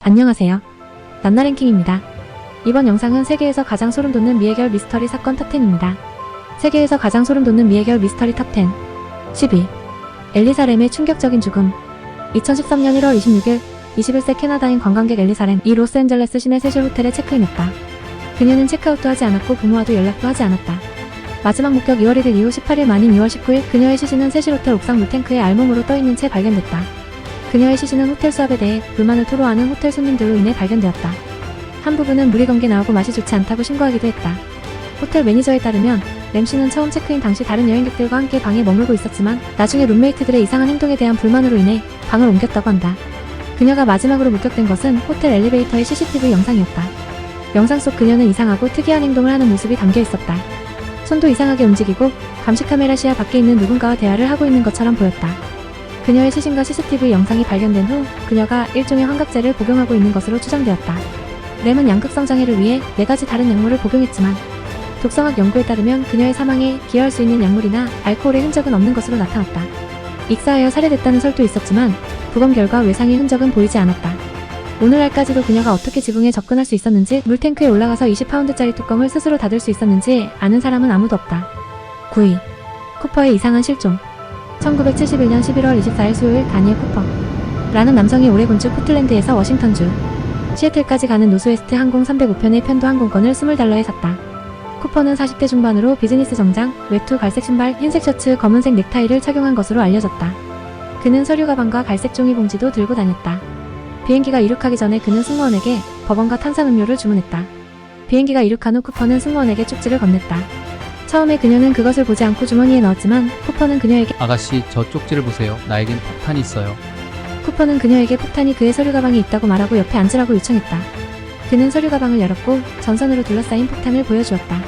안녕하세요. 난나랭킹입니다. 이번 영상은 세계에서 가장 소름돋는 미해결 미스터리 사건 탑10입니다. 세계에서 가장 소름돋는 미해결 미스터리 탑10 10위 엘리사 램의 충격적인 죽음. 2013년 1월 26일 21세 캐나다인 관광객 엘리사 램이 로스앤젤레스 시내 세실 호텔에 체크인했다. 그녀는 체크아웃도 하지 않았고 부모와도 연락도 하지 않았다. 마지막 목격 2월 1일 이후 18일 만인 2월 19일 그녀의 시신은 세실 호텔 옥상 물탱크에 알몸으로 떠있는 채 발견됐다. 그녀의 시신은 호텔 수압에 대해 불만을 토로하는 호텔 손님들로 인해 발견되었다. 한 부부는 물이 검게 나오고 맛이 좋지 않다고 신고하기도 했다. 호텔 매니저에 따르면 램 씨는 처음 체크인 당시 다른 여행객들과 함께 방에 머물고 있었지만 나중에 룸메이트들의 이상한 행동에 대한 불만으로 인해 방을 옮겼다고 한다. 그녀가 마지막으로 목격된 것은 호텔 엘리베이터의 CCTV 영상이었다. 영상 속 그녀는 이상하고 특이한 행동을 하는 모습이 담겨 있었다. 손도 이상하게 움직이고 감시 카메라 시야 밖에 있는 누군가와 대화를 하고 있는 것처럼 보였다. 그녀의 시신과 CCTV 영상이 발견된 후 그녀가 일종의 환각제를 복용하고 있는 것으로 추정되었다. 램은 양극성 장애를 위해 4가지 다른 약물을 복용했지만 독성학 연구에 따르면 그녀의 사망에 기여할 수 있는 약물이나 알코올의 흔적은 없는 것으로 나타났다. 익사하여 살해됐다는 설도 있었지만 부검 결과 외상의 흔적은 보이지 않았다. 오늘날까지도 그녀가 어떻게 지붕에 접근할 수 있었는지 물탱크에 올라가서 20파운드짜리 뚜껑을 스스로 닫을 수 있었는지 아는 사람은 아무도 없다. 9위 쿠퍼의 이상한 실종. 1971년 11월 24일 수요일 다니엘 쿠퍼 라는 남성이 오레곤주 포틀랜드에서 워싱턴주 시애틀까지 가는 노스웨스트 항공 305편의 편도 항공권을 $20에 샀다. 쿠퍼는 40대 중반으로 비즈니스 정장, 외투 갈색 신발, 흰색 셔츠, 검은색 넥타이를 착용한 것으로 알려졌다. 그는 서류 가방과 갈색 종이 봉지도 들고 다녔다. 비행기가 이륙하기 전에 그는 승무원에게 버번과 탄산음료를 주문했다. 비행기가 이륙한 후 쿠퍼는 승무원에게 쪽지를 건넸다. 처음에 그녀는 그것을 보지 않고 주머니에 넣었지만 쿠퍼는 그녀에게 아가씨, 저 쪽지를 보세요. 나에겐 폭탄이 있어요. 쿠퍼는 그녀에게 폭탄이 그의 서류 가방에 있다고 말하고 옆에 앉으라고 요청했다. 그는 서류 가방을 열었고 전선으로 둘러싸인 폭탄을 보여주었다.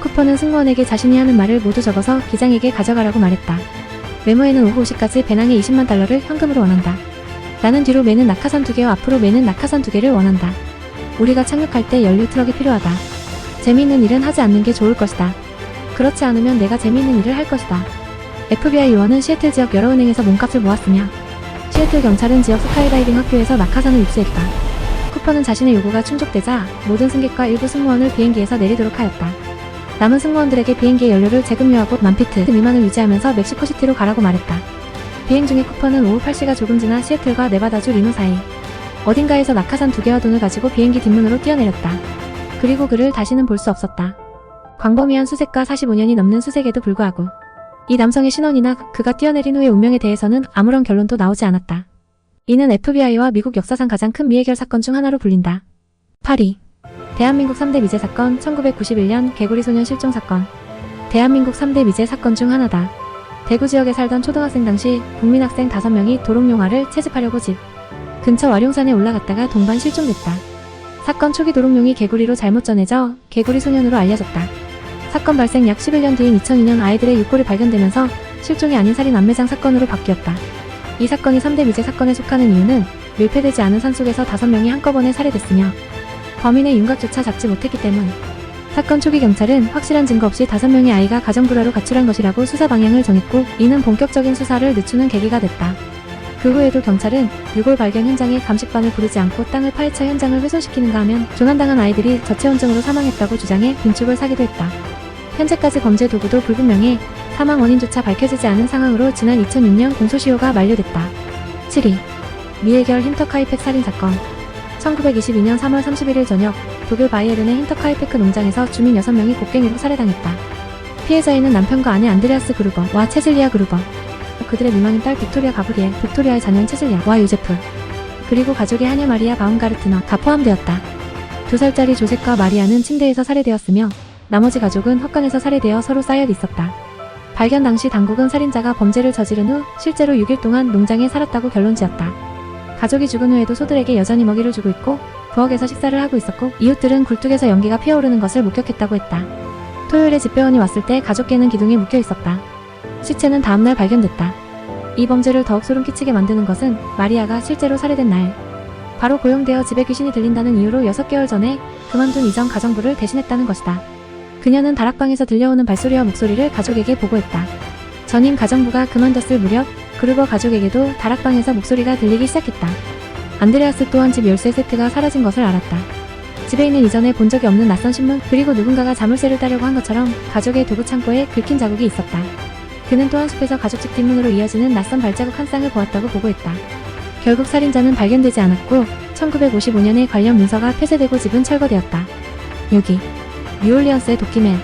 쿠퍼는 승무원에게 자신이 하는 말을 모두 적어서 기장에게 가져가라고 말했다. 메모에는 오후 5시까지 배낭에 $200,000를 현금으로 원한다. 나는 뒤로 매는 낙하산 2개와 앞으로 매는 낙하산 2개를 원한다. 우리가 착륙할 때 연료 트럭이 필요하다. 재미있는 일은 하지 않는 게 좋을 것이다. 그렇지 않으면 내가 재미있는 일을 할 것이다. FBI 요원은 시애틀 지역 여러 은행에서 몸값을 모았으며 시애틀 경찰은 지역 스카이다이빙 학교에서 낙하산을 입수했다. 쿠퍼는 자신의 요구가 충족되자 모든 승객과 일부 승무원을 비행기에서 내리도록 하였다. 남은 승무원들에게 비행기의 연료를 재급료하고 10,000피트 미만을 유지하면서 멕시코시티로 가라고 말했다. 비행 중에 쿠퍼는 오후 8시가 조금 지나 시애틀과 네바다주 리노 사이 어딘가에서 낙하산 2개와 돈을 가지고 비행기 뒷문으로 뛰어내렸다. 그리고 그를 다시는 볼 수 없었다. 광범위한 수색과 45년이 넘는 수색에도 불구하고 이 남성의 신원이나 그가 뛰어내린 후의 운명에 대해서는 아무런 결론도 나오지 않았다. 이는 FBI와 미국 역사상 가장 큰 미해결 사건 중 하나로 불린다. 8위 대한민국 3대 미제 사건. 1991년 개구리 소년 실종 사건. 대한민국 3대 미제 사건 중 하나다. 대구 지역에 살던 초등학생 당시 국민학생 5명이 도롱뇽아를 채집하려고 집 근처 와룡산에 올라갔다가 동반 실종됐다. 사건 초기 도롱뇽이 개구리로 잘못 전해져 개구리 소년으로 알려졌다. 사건 발생 약 11년 뒤인 2002년 아이들의 육골이 발견되면서 실종이 아닌 살인 암매장 사건으로 바뀌었다. 이 사건이 3대 미제 사건에 속하는 이유는 밀폐되지 않은 산속에서 5명이 한꺼번에 살해됐으며 범인의 윤곽조차 잡지 못했기 때문. 사건 초기 경찰은 확실한 증거 없이 5명의 아이가 가정불화로 가출한 것이라고 수사 방향을 정했고 이는 본격적인 수사를 늦추는 계기가 됐다. 그 후에도 경찰은 유골 발견 현장에 감식반을 부르지 않고 땅을 파헤쳐 현장을 훼손시키는가 하면 조난당한 아이들이 저체온증으로 사망했다고 주장해 빈축을 사기도 했다. 현재까지 범죄 도구도 불분명해 사망 원인조차 밝혀지지 않은 상황으로 지난 2006년 공소시효가 만료됐다. 7위 미해결 힌터카이팩 살인사건. 1922년 3월 31일 저녁 독일 바이에른의 힌터카이페크 농장에서 주민 6명이 곡괭이로 살해당했다. 피해자에는 남편과 아내 안드레아스 그루버와 체즐리아 그루버, 그들의 미망인 딸 빅토리아 가브리엘, 빅토리아의 자녀인 체즐리아와 요제프, 그리고 가족의 하녀 마리아 바움가르트너가 포함되었다. 2살짜리 조셉과 마리아는 침대에서 살해되었으며 나머지 가족은 헛간에서 살해되어 서로 쌓여 있었다. 발견 당시 당국은 살인자가 범죄를 저지른 후 실제로 6일 동안 농장에 살았다고 결론지었다. 가족이 죽은 후에도 소들에게 여전히 먹이를 주고 있고 부엌에서 식사를 하고 있었고 이웃들은 굴뚝에서 연기가 피어오르는 것을 목격했다고 했다. 토요일에 집배원이 왔을 때 가족개는 기둥에 묶여 있었다. 시체는 다음날 발견됐다. 이 범죄를 더욱 소름 끼치게 만드는 것은 마리아가 실제로 살해된 날 바로 고용되어 집에 귀신이 들린다는 이유로 6개월 전에 그만둔 이전 가정부를 대신했다는 것이다. 그녀는 다락방에서 들려오는 발소리와 목소리를 가족에게 보고했다. 전임 가정부가 그만뒀을 무렵 그루버 가족에게도 다락방에서 목소리가 들리기 시작했다. 안드레아스 또한 집 열쇠 세트가 사라진 것을 알았다. 집에 있는 이전에 본 적이 없는 낯선 신문, 그리고 누군가가 자물쇠를 따려고 한 것처럼 가족의 도구 창고에 긁힌 자국이 있었다. 그는 또한 숲에서 가족집 뒷문으로 이어지는 낯선 발자국 한 쌍을 보았다고 보고했다. 결국 살인자는 발견되지 않았고 1955년에 관련 문서가 폐쇄되고 집은 철거되었다. 6위. 뉴올리언스의 도끼맨.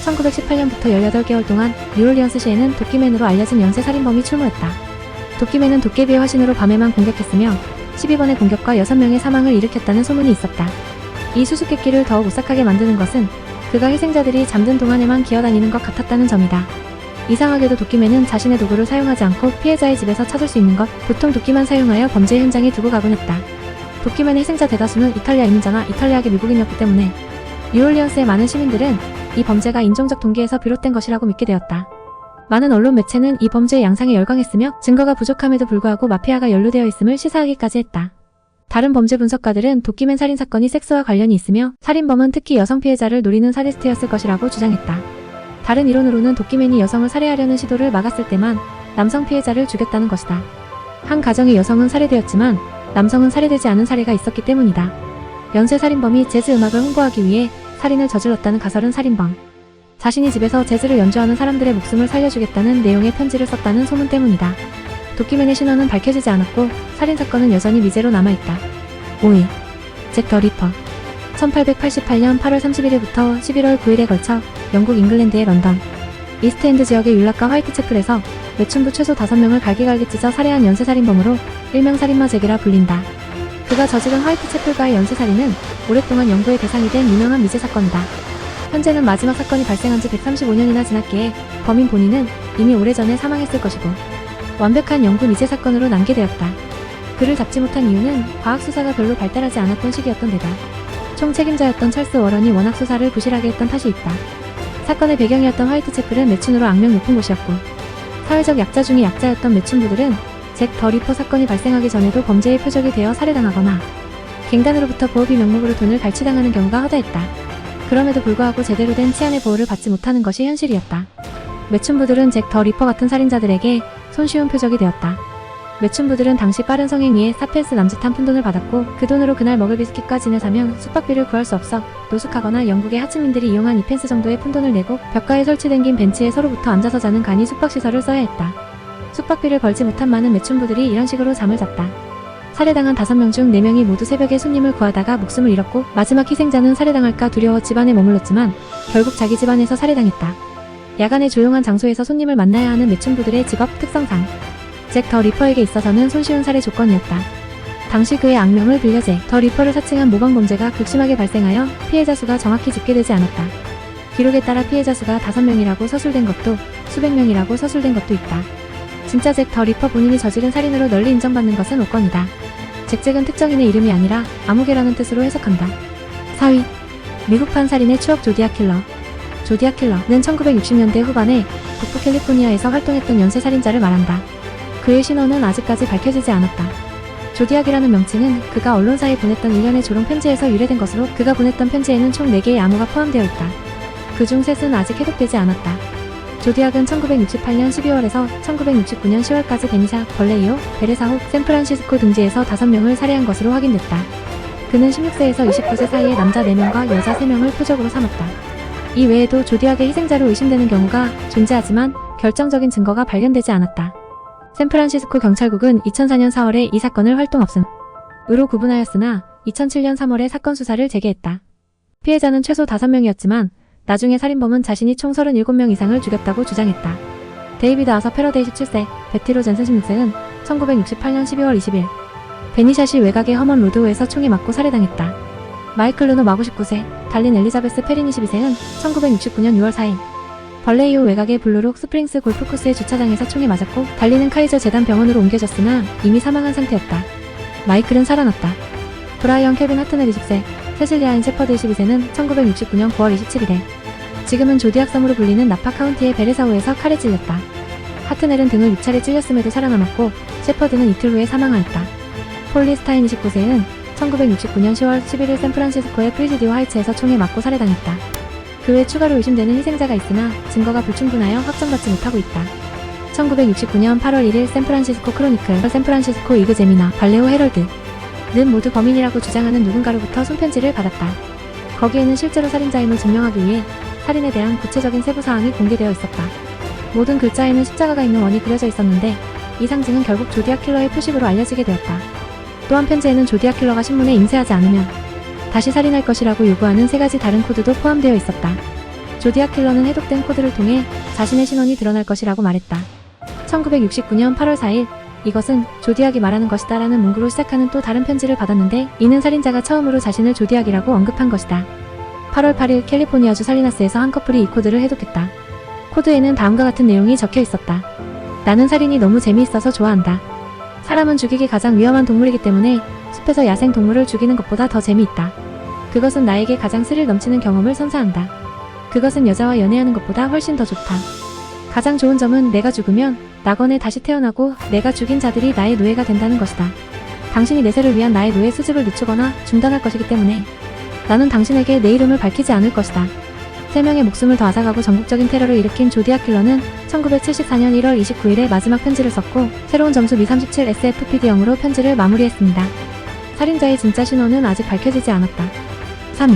1918년부터 18개월 동안 뉴올리언스시에는 도끼맨으로 알려진 연쇄 살인범이 출몰했다. 도끼맨은 도깨비의 화신으로 밤에만 공격했으며 12번의 공격과 6명의 사망을 일으켰다는 소문이 있었다. 이 수수께끼를 더욱 오싹하게 만드는 것은 그가 희생자들이 잠든 동안에만 기어다니는 것 같았다는 점이다. 이상하게도 도끼맨은 자신의 도구를 사용하지 않고 피해자의 집에서 찾을 수 있는 것, 보통 도끼만 사용하여 범죄 현장에 두고 가곤 했다. 도끼맨의 희생자 대다수는 이탈리아 이민자나 이탈리아계 미국인이었기 때문에 뉴올리언스의 많은 시민들은 이 범죄가 인종적 동기에서 비롯된 것이라고 믿게 되었다. 많은 언론 매체는 이 범죄의 양상에 열광했으며 증거가 부족함에도 불구하고 마피아가 연루되어 있음을 시사하기까지 했다. 다른 범죄 분석가들은 도끼맨 살인사건이 섹스와 관련이 있으며 살인범은 특히 여성 피해자를 노리는 사디스트였을 것이라고 주장했다. 다른 이론으로는 도끼맨이 여성을 살해하려는 시도를 막았을 때만 남성 피해자를 죽였다는 것이다. 한 가정의 여성은 살해되었지만 남성은 살해되지 않은 사례가 있었기 때문이다. 연쇄 살인범이 재즈 음악을 홍보하기 위해 살인을 저질렀다는 가설은 살인범 자신이 집에서 재즈를 연주하는 사람들의 목숨을 살려주겠다는 내용의 편지를 썼다는 소문 때문이다. 도끼맨의 신원은 밝혀지지 않았고 살인사건은 여전히 미제로 남아있다. 5위. 잭 더 리퍼. 1888년 8월 31일부터 11월 9일에 걸쳐 영국 잉글랜드의 런던 이스트엔드 지역의 율락과 화이트채플에서 매춘부 최소 5명을 갈기갈기 찢어 살해한 연쇄살인범으로 일명 살인마 잭이라 불린다. 그가 저지른 화이트채플과의 연쇄살인은 오랫동안 연구의 대상이 된 유명한 미제 사건이다. 현재는 마지막 사건이 발생한 지 135년이나 지났기에 범인 본인은 이미 오래전에 사망했을 것이고 완벽한 연구 미제 사건으로 남게되었다. 그를 잡지 못한 이유는 과학수사가 별로 발달하지 않았던 시기였던 데다 총 책임자였던 찰스 워런이 워낙 수사를 부실하게 했던 탓이 있다. 사건의 배경이었던 화이트채플은 매춘으로 악명 높은 곳이었고 사회적 약자 중의 약자였던 매춘부들은 잭 더 리퍼 사건이 발생하기 전에도 범죄의 표적이 되어 살해당하거나 갱단으로부터 보호비 명목으로 돈을 갈취당하는 경우가 허다했다. 그럼에도 불구하고 제대로 된 치안의 보호를 받지 못하는 것이 현실이었다. 매춘부들은 잭 더 리퍼 같은 살인자들에게 손쉬운 표적이 되었다. 매춘부들은 당시 빠른 성행위에 4펜스 남짓한 푼돈을 받았고 그 돈으로 그날 먹을 비스킷과 진을 사면 숙박비를 구할 수 없어 노숙하거나 영국의 하층민들이 이용한 2펜스 정도의 푼돈을 내고 벽가에 설치된 긴 벤치에 서로부터 앉아서 자는 간이 숙박시설을 써야 했다. 숙박비를 벌지 못한 많은 매춘부들이 이런 식으로 잠을 잤다. 살해당한 5명 중 4명이 모두 새벽에 손님을 구하다가 목숨을 잃었고 마지막 희생자는 살해당할까 두려워 집안에 머물렀지만 결국 자기 집안에서 살해당했다. 야간에 조용한 장소에서 손님을 만나야 하는 매춘부들의 직업 특성상 잭 더 리퍼에게 있어서는 손쉬운 살해 조건이었다. 당시 그의 악명을 빌려 잭 더 리퍼를 사칭한 모방범죄가 극심하게 발생하여 피해자 수가 정확히 집계되지 않았다. 기록에 따라 피해자 수가 5명이라고 서술된 것도 수백 명이라고 서술된 것도 있다. 진짜 잭 더 리퍼 본인이 저지른 살인으로 널리 인정받는 것은 오건이다. 잭은 특정인의 이름이 아니라 아무개라는 뜻으로 해석한다. 4위. 미국판 살인의 추억 조디악 킬러. 조디악 킬러는 1960년대 후반에 북부 캘리포니아에서 활동했던 연쇄살인자를 말한다. 그의 신원은 아직까지 밝혀지지 않았다. 조디악이라는 명칭은 그가 언론사에 보냈던 일련의 조롱 편지에서 유래된 것으로 그가 보냈던 편지에는 총 4개의 암호가 포함되어 있다. 그중 셋은 아직 해독되지 않았다. 조디악은 1968년 12월에서 1969년 10월까지 베니샤, 벌레이오, 베레사호, 샌프란시스코 등지에서 5명을 살해한 것으로 확인됐다. 그는 16세에서 29세 사이의 남자 4명과 여자 3명을 표적으로 삼았다. 이 외에도 조디악의 희생자로 의심되는 경우가 존재하지만 결정적인 증거가 발견되지 않았다. 샌프란시스코 경찰국은 2004년 4월에 이 사건을 활동 없음으로 구분하였으나 2007년 3월에 사건 수사를 재개했다. 피해자는 최소 5명이었지만 나중에 살인범은 자신이 총 37명 이상을 죽였다고 주장했다. 데이비드 아서 패러데이 17세, 베티로 젠슨 16세는 1968년 12월 20일 베니샤시 외곽의 허먼 로드호에서 총에 맞고 살해당했다. 마이클 루노 마구 19세, 달린 엘리자베스 페린 22세는 1969년 6월 4일 벌레이오 외곽의 블루록 스프링스 골프코스의 주차장에서 총에 맞았고 달리는 카이저 재단 병원으로 옮겨졌으나 이미 사망한 상태였다. 마이클은 살아났다. 브라이언 켈빈 하트넬 20세, 세실리아인 셰퍼드 22세는 1969년 9월 27일에 지금은 조디악 섬으로 불리는 나파 카운티의 베레사호에서 칼에 찔렸다. 하트넬은 등을 6차례 찔렸음에도 살아남았고 셰퍼드는 이틀 후에 사망하였다. 폴리 스타인 29세는 1969년 10월 11일 샌프란시스코의 프리지디오 하이츠에서 총에 맞고 살해당했다. 그 외 추가로 의심되는 희생자가 있으나 증거가 불충분하여 확정받지 못하고 있다. 1969년 8월 1일 샌프란시스코 크로니클, 샌프란시스코 이그제미나, 발레오 헤럴드, 는 모두 범인이라고 주장하는 누군가로부터 손편지를 받았다. 거기에는 실제로 살인자임을 증명하기 위해 살인에 대한 구체적인 세부사항이 공개되어 있었다. 모든 글자에는 십자가가 있는 원이 그려져 있었는데 이 상징은 결국 조디악 킬러의 표식으로 알려지게 되었다. 또한 편지에는 조디악 킬러가 신문에 인쇄하지 않으면 다시 살인할 것이라고 요구하는 3가지 다른 코드도 포함되어 있었다. 조디악 킬러는 해독된 코드를 통해 자신의 신원이 드러날 것이라고 말했다. 1969년 8월 4일 이것은 조디악이 말하는 것이다 라는 문구로 시작하는 또 다른 편지를 받았는데 이는 살인자가 처음으로 자신을 조디악이라고 언급한 것이다. 8월 8일 캘리포니아주 살리나스에서 한 커플이 이 코드를 해독했다. 코드에는 다음과 같은 내용이 적혀 있었다. 나는 살인이 너무 재미있어서 좋아한다. 사람은 죽이기 가장 위험한 동물이기 때문에 숲에서 야생 동물을 죽이는 것보다 더 재미있다. 그것은 나에게 가장 스릴 넘치는 경험을 선사한다. 그것은 여자와 연애하는 것보다 훨씬 더 좋다. 가장 좋은 점은 내가 죽으면 낙원에 다시 태어나고 내가 죽인 자들이 나의 노예가 된다는 것이다. 당신이 내세를 위한 나의 노예 수집을 늦추거나 중단할 것이기 때문에 나는 당신에게 내 이름을 밝히지 않을 것이다. 3명의 목숨을 더 앗아가고 전국적인 테러를 일으킨 조디악 킬러는 1974년 1월 29일에 마지막 편지를 썼고 새로운 점수 Mi37 SFPD0으로 편지를 마무리했습니다. 살인자의 진짜 신원은 아직 밝혀지지 않았다. 3위.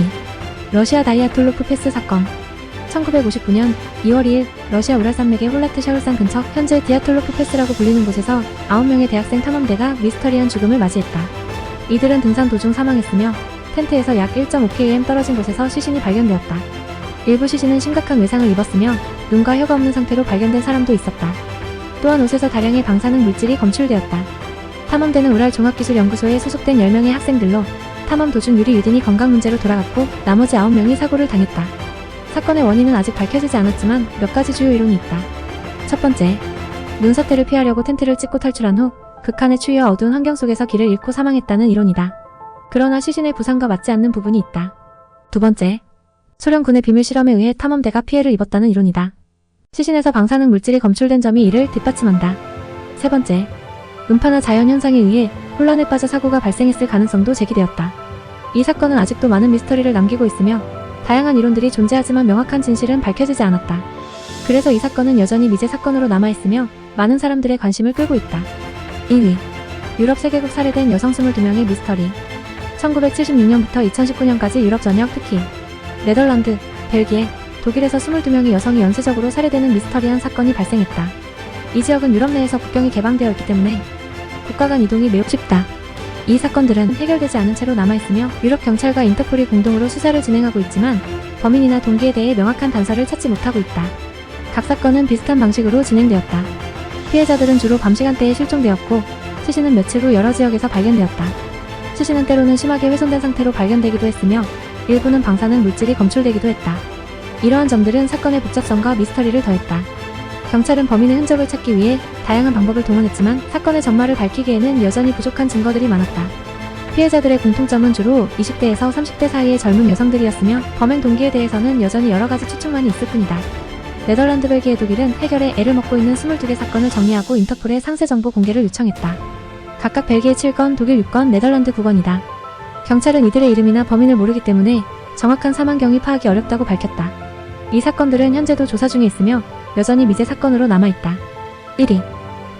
러시아 다이아톨로프 패스 사건. 1959년 2월 2일 러시아 우랄산맥의 홀라트 샤울산 근처 현재 디아톨로프 패스라고 불리는 곳에서 9명의 대학생 탐험대가 미스터리한 죽음을 맞이했다. 이들은 등산 도중 사망했으며 텐트에서 약 1.5km 떨어진 곳에서 시신이 발견되었다. 일부 시신은 심각한 외상을 입었으며 눈과 혀가 없는 상태로 발견된 사람도 있었다. 또한 옷에서 다량의 방사능 물질이 검출되었다. 탐험대는 우랄 종합기술연구소에 소속된 10명의 학생들로 탐험 도중 유리 유딘이 건강 문제로 돌아갔고 나머지 9명이 사고를 당했다. 사건의 원인은 아직 밝혀지지 않았지만 몇 가지 주요 이론이 있다. 첫 번째, 눈사태를 피하려고 텐트를 찍고 탈출한 후 극한의 추위와 어두운 환경 속에서 길을 잃고 사망했다는 이론이다. 그러나 시신의 부상과 맞지 않는 부분이 있다. 두 번째, 소련군의 비밀 실험에 의해 탐험대가 피해를 입었다는 이론이다. 시신에서 방사능 물질이 검출된 점이 이를 뒷받침한다. 세 번째, 음파나 자연현상에 의해 혼란에 빠져 사고가 발생했을 가능성도 제기되었다. 이 사건은 아직도 많은 미스터리를 남기고 있으며 다양한 이론들이 존재하지만 명확한 진실은 밝혀지지 않았다. 그래서 이 사건은 여전히 미제 사건으로 남아있으며 많은 사람들의 관심을 끌고 있다. 2위. 유럽 세계국 살해된 여성 22명의 미스터리. 1976년부터 2019년까지 유럽 전역 특히 네덜란드, 벨기에, 독일에서 22명의 여성이 연쇄적으로 살해되는 미스터리한 사건이 발생했다. 이 지역은 유럽 내에서 국경이 개방되어 있기 때문에 국가 간 이동이 매우 쉽다. 이 사건들은 해결되지 않은 채로 남아있으며 유럽 경찰과 인터폴이 공동으로 수사를 진행하고 있지만 범인이나 동기에 대해 명확한 단서를 찾지 못하고 있다. 각 사건은 비슷한 방식으로 진행되었다. 피해자들은 주로 밤 시간대에 실종되었고 시신은 며칠 후 여러 지역에서 발견되었다. 시신은 때로는 심하게 훼손된 상태로 발견되기도 했으며 일부는 방사능 물질이 검출되기도 했다. 이러한 점들은 사건의 복잡성과 미스터리를 더했다. 경찰은 범인의 흔적을 찾기 위해 다양한 방법을 동원했지만 사건의 전말을 밝히기에는 여전히 부족한 증거들이 많았다. 피해자들의 공통점은 주로 20대에서 30대 사이의 젊은 여성들이었으며 범행 동기에 대해서는 여전히 여러가지 추측만이 있을 뿐이다. 네덜란드, 벨기에, 독일은 해결에 애를 먹고 있는 22개 사건을 정리하고 인터폴에 상세 정보 공개를 요청했다. 각각 벨기에 7건, 독일 6건, 네덜란드 9건이다. 경찰은 이들의 이름이나 범인을 모르기 때문에 정확한 사망 경위 파악이 어렵다고 밝혔다. 이 사건들은 현재도 조사 중에 있으며 여전히 미제 사건으로 남아있다. 1위.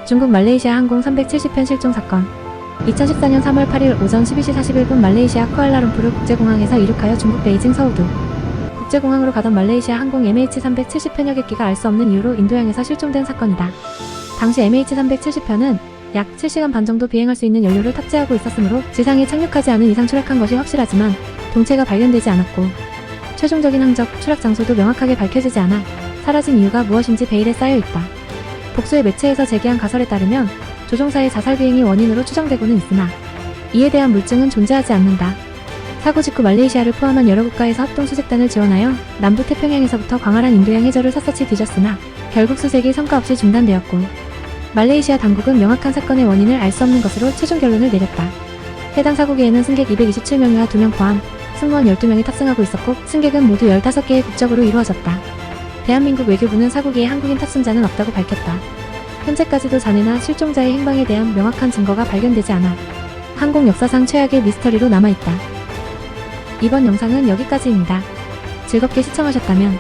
중국 말레이시아 항공 370편 실종 사건. 2014년 3월 8일 오전 12시 41분 말레이시아 쿠알라룸푸르 국제공항에서 이륙하여 중국 베이징 서우두 국제공항으로 가던 말레이시아 항공 MH370편 여객기가 알 수 없는 이유로 인도양에서 실종된 사건이다. 당시 MH370편은 약 7시간 반 정도 비행할 수 있는 연료를 탑재하고 있었으므로 지상에 착륙하지 않은 이상 추락한 것이 확실하지만 동체가 발견되지 않았고 최종적인 항적, 추락 장소도 명확하게 밝혀지지 않아 사라진 이유가 무엇인지 베일에 쌓여있다. 복수의 매체에서 제기한 가설에 따르면 조종사의 자살 비행이 원인으로 추정되고는 있으나 이에 대한 물증은 존재하지 않는다. 사고 직후 말레이시아를 포함한 여러 국가에서 합동 수색단을 지원하여 남부 태평양에서부터 광활한 인도양 해저를 샅샅이 뒤졌으나 결국 수색이 성과 없이 중단되었고 말레이시아 당국은 명확한 사건의 원인을 알 수 없는 것으로 최종 결론을 내렸다. 해당 사고기에는 승객 227명이와 2명 포함 승무원 12명이 탑승하고 있었고 승객은 모두 15개의 국적으로 이루어졌다. 대한민국 외교부는 사고기에 한국인 탑승자는 없다고 밝혔다. 현재까지도 잔해나 실종자의 행방에 대한 명확한 증거가 발견되지 않아 항공 역사상 최악의 미스터리로 남아있다. 이번 영상은 여기까지입니다. 즐겁게 시청하셨다면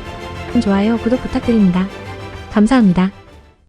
좋아요, 구독 부탁드립니다. 감사합니다.